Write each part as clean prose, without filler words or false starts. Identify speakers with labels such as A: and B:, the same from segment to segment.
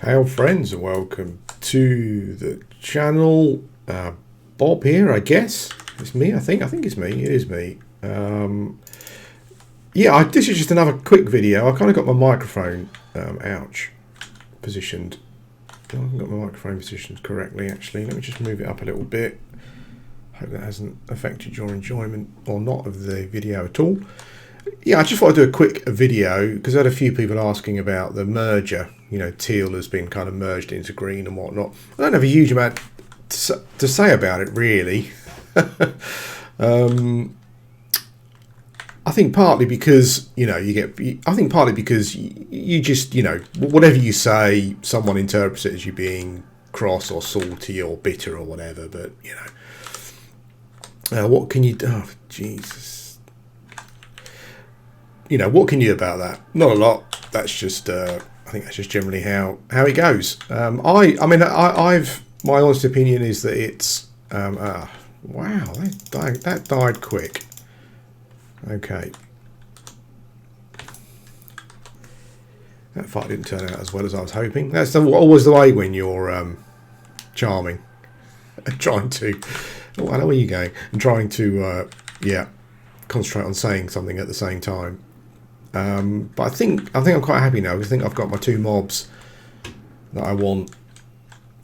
A: Hail friends and welcome to the channel. Bob here, I guess. It's me, I think. I think it's me. It is me. This is just another quick video. I kind of got my microphone, positioned. I haven't got my microphone positioned correctly, actually. Let me just move it up a little bit. Hope that hasn't affected your enjoyment or not of the video at all. Yeah, I just thought I'd do a quick video because I had a few people asking about the merger. You know, teal has been kind of merged into green and whatnot. I don't have a huge amount to say about it, really. I think partly because, you just, whatever you say, someone interprets it as you being cross or salty or bitter or whatever. But, what can you do? Oh, Jesus. What can you do about that? Not a lot. That's just, I think that's just generally how it goes. My honest opinion is that it's, wow, that died quick. Okay. That fight didn't turn out as well as I was hoping. That's always the way when you're charming. Trying to, I know where you're going. And trying to, concentrate on saying something at the same time. But I think I'm quite happy now because I think I've got my two mobs that I want.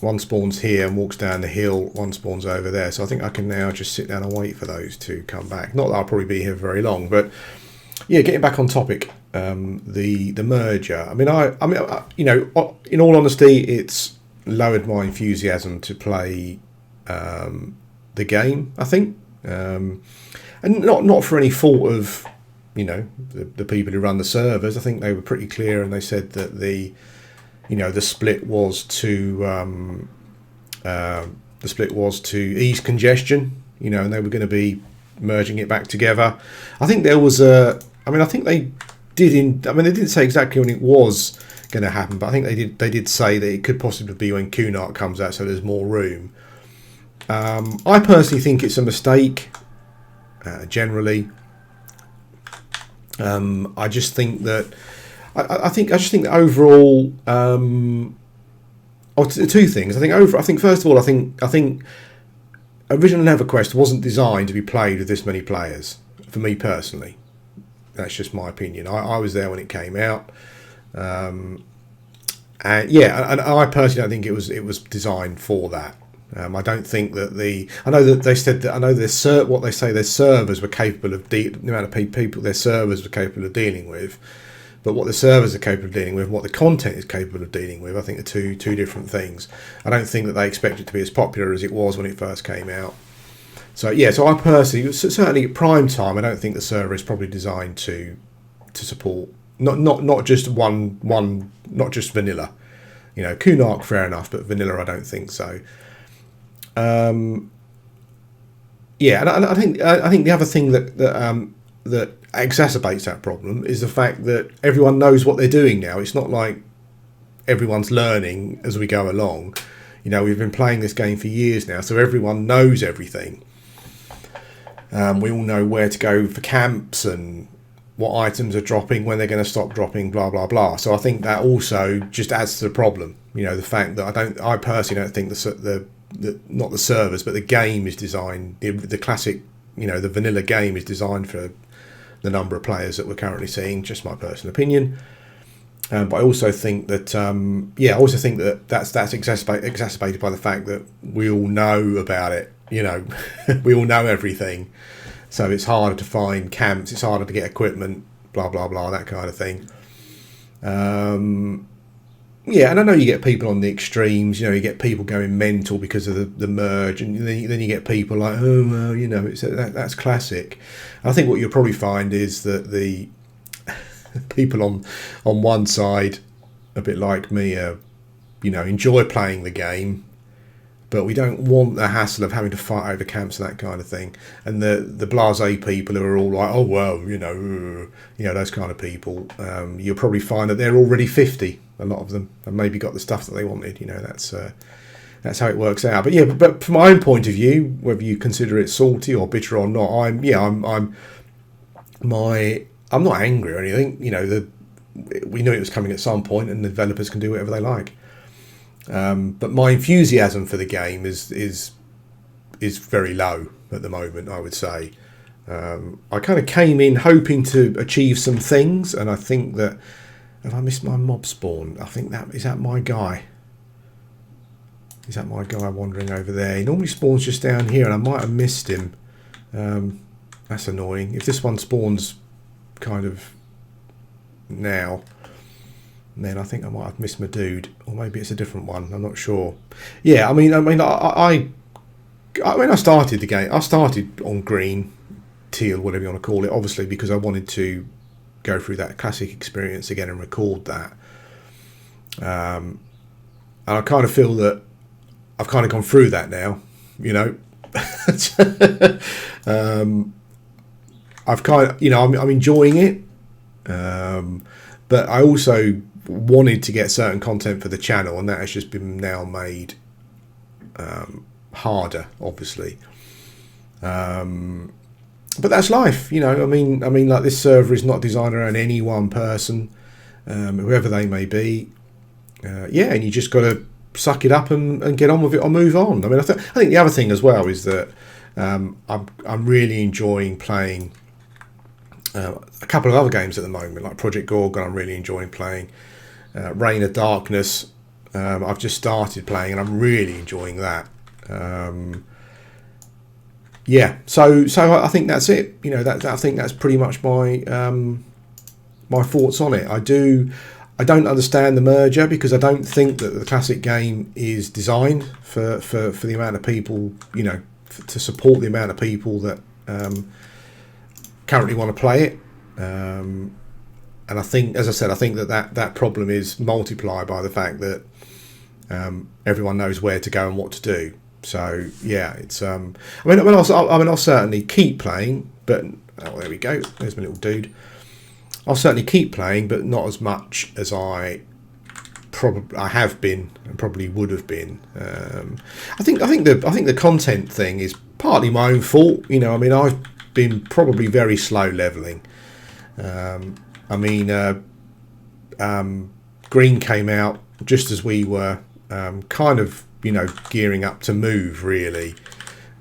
A: One spawns here and walks down the hill. One spawns over there. So I think I can now just sit down and wait for those to come back. Not that I'll probably be here very long, but yeah, getting back on topic. The merger. In all honesty, it's lowered my enthusiasm to play the game. I think, and not for any fault of the people who run the servers. I think they were pretty clear, and they said that the split was to ease congestion, and they were going to be merging it back together. I think there was they didn't say exactly when it was going to happen, but I think they did say that it could possibly be when Kunark comes out, so there's more room. I personally think it's a mistake. Generally, I just think that. I just think that overall, two things. I think first of all, I think original Everquest wasn't designed to be played with this many players. For me personally, that's just my opinion. I was there when it came out, and I personally don't think it was designed for that. I don't think that I know that they said that what they say their servers were capable of the amount of people their servers were capable of dealing with. But what the servers are capable of dealing with and what the content is capable of dealing with, I think are two different things. I don't think that they expect it to be as popular as it was when it first came out. So I personally, certainly at prime time, I don't think the server is probably designed to support not just not just vanilla. Kunark, fair enough, but vanilla, I don't think so. And I think the other thing that exacerbates that problem is the fact that everyone knows what they're doing now. It's not like everyone's learning as we go along. We've been playing this game for years now, so everyone knows everything. We all know where to go for camps and what items are dropping, when they're going to stop dropping, blah blah blah. So I think that also just adds to the problem. The fact that I personally don't think not the servers, but the game is designed, the classic, the vanilla game is designed for the number of players that we're currently seeing. Just my personal opinion, but I also think that that's exacerbated by the fact that we all know about it. We all know everything, so it's harder to find camps, it's harder to get equipment, blah blah blah, that kind of thing. And I know you get people on the extremes. You get people going mental because of the merge, and then you get people like, oh well, that's classic. And I think what you'll probably find is that the people on one side, a bit like me, enjoy playing the game, but we don't want the hassle of having to fight over camps and that kind of thing. And the blasé people who are all like, oh well, those kind of people, you'll probably find that they're already 50. A lot of them have maybe got the stuff that they wanted. That's how it works out. But from my own point of view, whether you consider it salty or bitter or not, I'm not angry or anything. We knew it was coming at some point, and the developers can do whatever they like. But my enthusiasm for the game is very low at the moment, I would say. I kind of came in hoping to achieve some things, and I think that, have I missed my mob spawn? I think that is that my guy. Is that my guy wandering over there? He normally spawns just down here, and I might have missed him. That's annoying. If this one spawns kind of now, then I think I might have missed my dude, or maybe it's a different one. I'm not sure. Yeah, I mean, I started the game. I started on green, teal, whatever you want to call it. Obviously, because I wanted to go through that classic experience again and record that. And I kind of feel that I've kind of gone through that now. You know, I've kind of, I'm enjoying it, but I also wanted to get certain content for the channel, and that has just been now made harder, obviously. But that's life, I mean, like, this server is not designed around any one person, whoever they may be. And you just got to suck it up and get on with it or move on. I mean, I think the other thing as well is that I'm really enjoying playing a couple of other games at the moment, like Project Gorgon. I'm really enjoying playing. Reign of Darkness, I've just started playing, and I'm really enjoying that. So I think that's it. I think that's pretty much my my thoughts on it. I don't understand the merger, because I don't think that the classic game is designed for the amount of people, to support the amount of people that currently want to play it. And I think, as I said, I think that problem is multiplied by the fact that everyone knows where to go and what to do. So yeah, it's I'll certainly keep playing, but there we go. There's my little dude. I'll certainly keep playing, but not as much as I have been and probably would have been. I think the content thing is partly my own fault. I've been probably very slow leveling. Green came out just as we were kind of gearing up to move, really.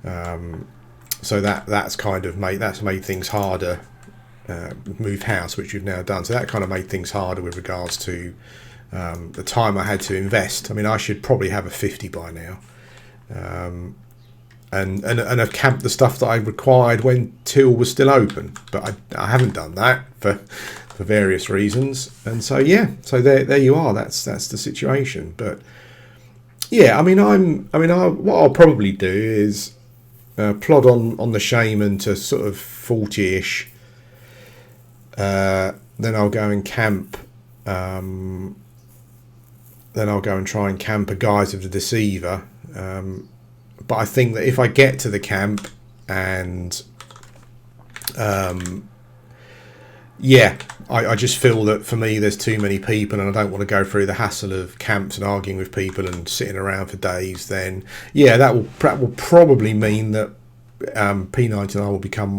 A: So that's kind of made things harder. Moved house, which we've now done, so that kind of made things harder with regards to the time I had to invest. I should probably have a 50 by now, and have camped the stuff that I required when Till was still open, but I haven't done that for various reasons. And so there you are. That's the situation. But yeah, what I'll probably do is plod on the Shaman to sort of 40ish. Then I'll go and camp. Then I'll go and try and camp a Guise of the Deceiver. But I think that if I get to the camp and I just feel that for me there's too many people, and I don't want to go through the hassle of camps and arguing with people and sitting around for days, then that will probably mean that P99 will become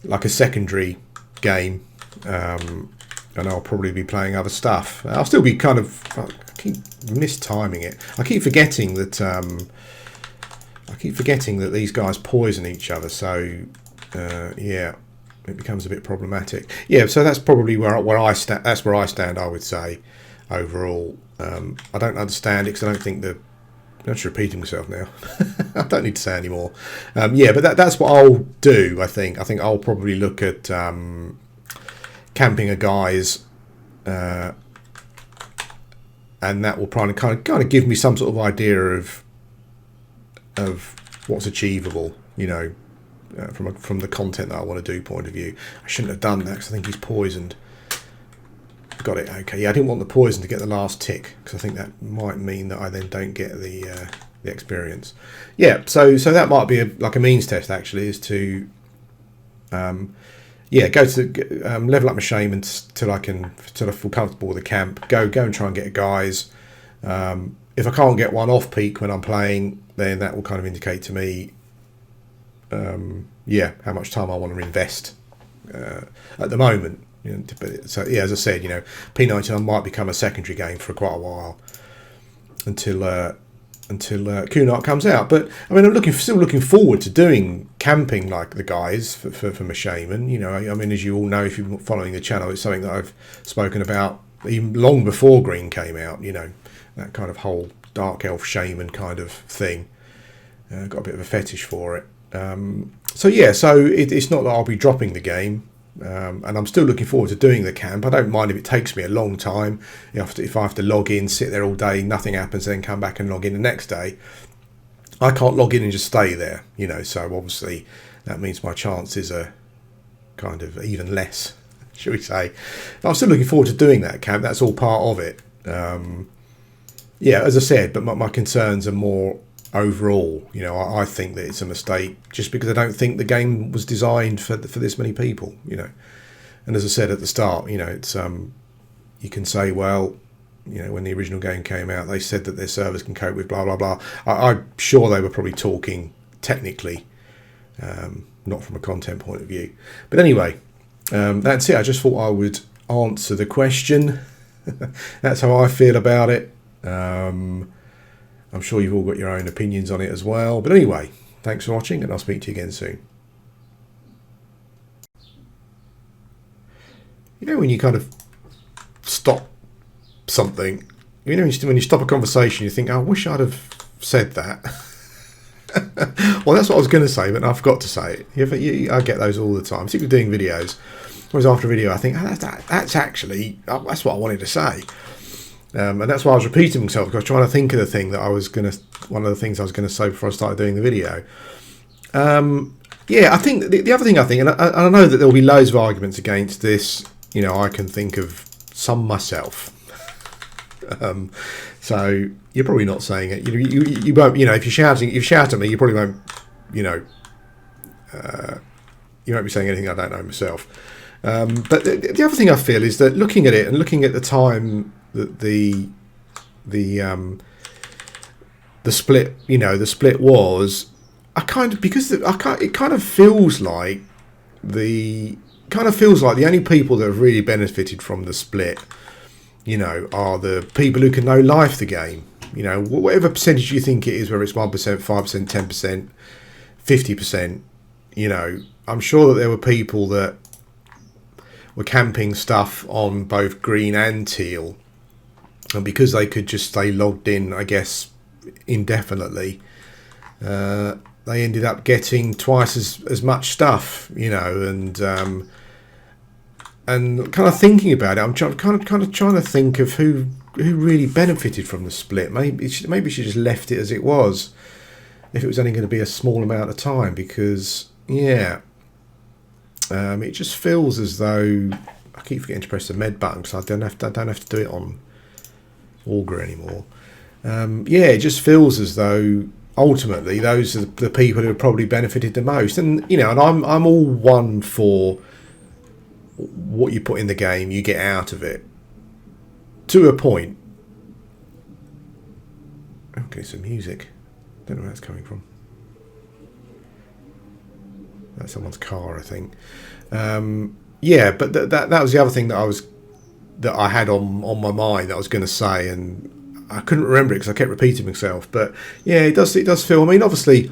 A: like a secondary game, and I'll probably be playing other stuff. I'll still be I keep mistiming it. I keep forgetting that these guys poison each other, so it becomes a bit problematic. So that's probably where I stand. That's where I stand, I would say, overall. I don't understand it, because I don't think I'm just repeating myself now. I don't need to say any more. But that's what I'll do. I think I'll probably look at camping a Guise, and that will probably kind of give me some sort of idea of what's achievable, from the content that I want to do point of view. I shouldn't have done that, because I think he's poisoned. Got it. Okay. I didn't want the poison to get the last tick, because I think that might mean that I then don't get the experience. So that might be a means test, actually, is to go to level up my Shaman until I feel comfortable with the camp. Go and try and get a Guise. If I can't get one off peak when I'm playing, then that will kind of indicate to me how much time I want to invest at the moment. So as I said, P99 might become a secondary game for quite a while. until Cunard comes out. But I mean, I'm still looking forward to doing camping like the guys for my shaman. You know, I mean, as you all know, if you've been following the channel, it's something that I've spoken about even long before Green came out. You know, that kind of whole dark elf shaman kind of thing. Got a bit of a fetish for it. So yeah, so it's not that I'll be dropping the game. And I'm still looking forward to doing the camp. I don't mind if it takes me a long time. If I have to log in, sit there all day, nothing happens, then come back and log in the next day. I can't log in and just stay there, you know. So obviously that means my chances are kind of even less, shall we say. But I'm still looking forward to doing that camp. That's all part of it. Yeah, as I said, but my concerns are more overall. You know, I think that it's a mistake just because I don't think the game was designed for this many people, you know. And as I said at the start, you know, it's you can say, well, you know, when the original game came out, they said that their servers can cope with blah blah blah. I'm sure they were probably talking technically, not from a content point of view. But anyway, that's it. I just thought I would answer the question. That's how I feel about it. I'm sure you've all got your own opinions on it as well. But anyway, thanks for watching, and I'll speak to you again soon. You know, when you kind of stop something, you know, when you stop a conversation, you think, oh, I wish I'd have said that. Well, that's what I was going to say, but I forgot to say it. I get those all the time, particularly doing videos. Whereas after a video, I think, oh, that's actually, that's what I wanted to say. And that's why I was repeating myself, because I was trying to think of the thing that one of the things I was going to say before I started doing the video. Yeah, I think the other thing and I know that there will be loads of arguments against this. You know, I can think of some myself. So you're probably not saying it. You won't. You know, if you shout at me, you probably won't. You know, you won't be saying anything I don't know myself. But the other thing I feel is that looking at it and looking at the time that the split, you know, the split was, it kind of feels like the only people that have really benefited from the split, you know, are the people who can no life the game. You know, whatever percentage you think it is, whether it's 1%, 5%, 10%, 50%, you know, I'm sure that there were people that were camping stuff on both green and teal, and because they could just stay logged in, I guess, indefinitely, they ended up getting twice as much stuff, you know. And kind of thinking about it, I'm kind of trying to think of who really benefited from the split. Maybe she just left it as it was, if it was only going to be a small amount of time, because yeah, it just feels as though I keep forgetting to press the med button, because I don't have to do it on Augur anymore. Yeah, it just feels as though ultimately those are the people who have probably benefited the most. And you know, and I'm all one for what you put in the game, you get out of it to a point. Okay, some music. Don't know where that's coming from. That's someone's car, I think. Yeah, but that was the other thing that I had on my mind that I was going to say, and I couldn't remember it because I kept repeating myself. But yeah, it does feel. I mean, obviously,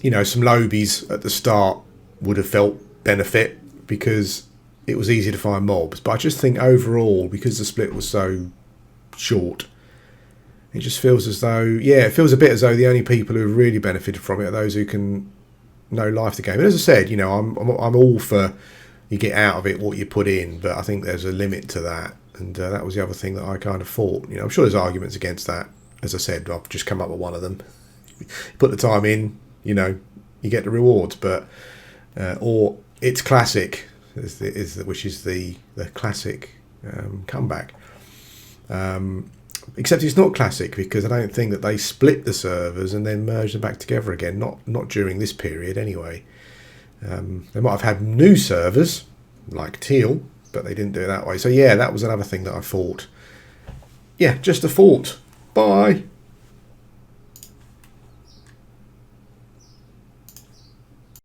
A: you know, some lobies at the start would have felt benefit because it was easy to find mobs. But I just think overall, because the split was so short, it just feels as though, yeah, it feels a bit as though the only people who have really benefited from it are those who can no life the game. And as I said, you know, I'm all for you get out of it what you put in, but I think there's a limit to that. And that was the other thing that I kind of thought. You know, I'm sure there's arguments against that. As I said, I've just come up with one of them. You put the time in, you know, you get the rewards. But or it's classic, which is the classic comeback. Except it's not classic, because I don't think that they split the servers and then merged them back together again. Not during this period anyway. They might have had new servers like teal, but they didn't do it that way. So yeah, that was another thing that I thought. Yeah, just a thought. Bye.